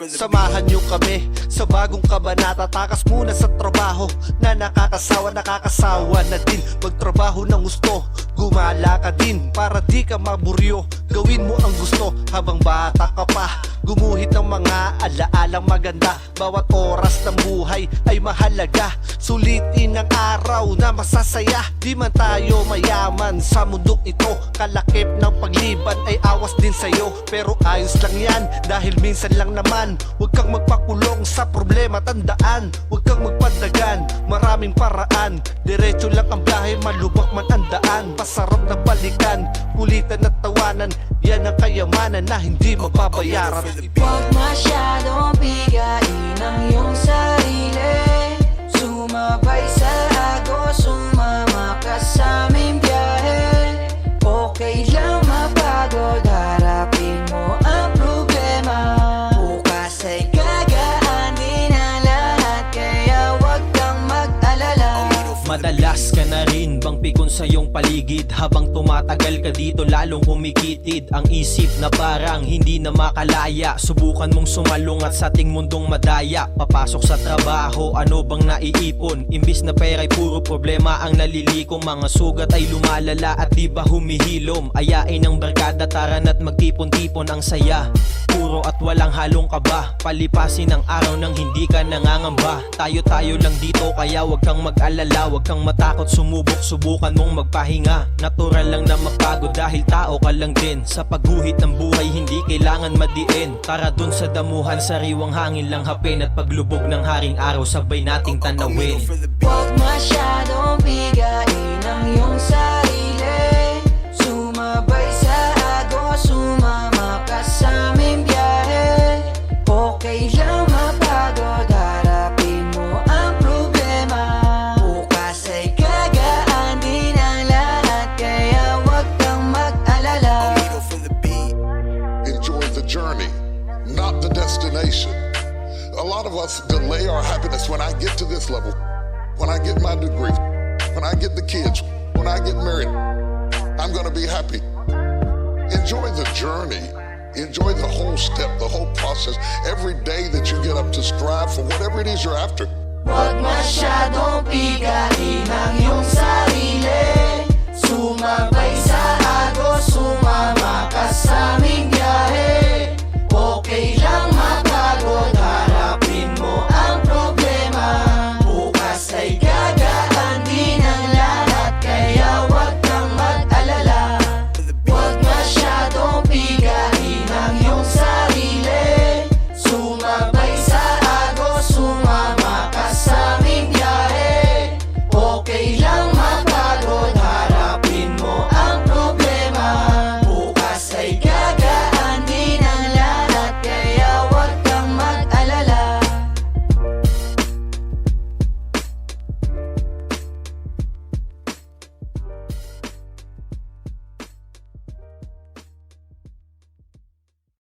Samahan niyo kami sa bagong kabanata. Takas muna sa trabaho na nakakasawa na din. Magtrabaho ng gusto, gumala ka din para di ka maburyo. Gawin mo ang gusto habang bata ka pa. Gumuhit ng mga alaalang maganda. Bawat oras ng buhay ay mahalaga. Sulitin ang araw na masasaya. Di man tayo mayaman sa mundong ito. Kalakip ng pagliban ay awas din sa'yo. Pero ayos lang yan dahil minsan lang naman. Huwag kang magpakulong sa problema, tandaan. Huwag kang magpadagan, maraming paraan. Diretso lang ang biyahe, malubak man ang daan. Pasarap na balikan, kulitan at tawanan. Yan ang kayamanan na hindi mababayaran. Huwag masyadong bigain ang iyong sarili. Sumabay sa agos, sumama ka sa aming biyahe. Okay lang mapagod, harapin mo ang problema. Bukas ay gagaan din ang lahat, kaya huwag kang mag-alala. Madalas ka na rin bang pikon sa iyong paligid? Habang tumatagal ka dito lalong humikitid ang isip na parang hindi na makalaya. Subukan mong sumalungat sa ating mundong madaya. Papasok sa trabaho, ano bang naiipon? Imbis na pera'y puro problema ang nalilikom. Mga sugat ay lumalala at di ba humihilom? Ayain ang barkada, taran at magtipon-tipon ang saya. Puro at walang halong kaba, palipasin ang araw nang hindi ka nangangamba. Tayo-tayo lang dito kaya wag kang mag-alala. Wag kang matakot sumubok, subukan mong magpahinga. Natural lang na mapagod dahil tao ka lang din. Sa pagguhit ng buhay hindi kailangan madiin. Tara dun sa damuhan, sariwang hangin lang hapin. At paglubog ng haring araw sabay nating tanawin. Huwag masyadong bigain ang iyong sarili. Sumabay sa agos, sumama ka sa aming biyahe. Okay lang mapagod, harapin mo ang problema. Bukas ay gagaan din ang lahat, kaya huwag kang mag-alala. Enjoy the journey, not the destination. A lot of us delay our happiness. When I get to this level, when I get my degree, when I get the kids, when I get married, I'm gonna be happy. Enjoy the journey. Enjoy the whole step, the whole process. Every day that you get up to strive for whatever it is you're after. Huwag masyadong bigain ang iyong sarili. Sumabay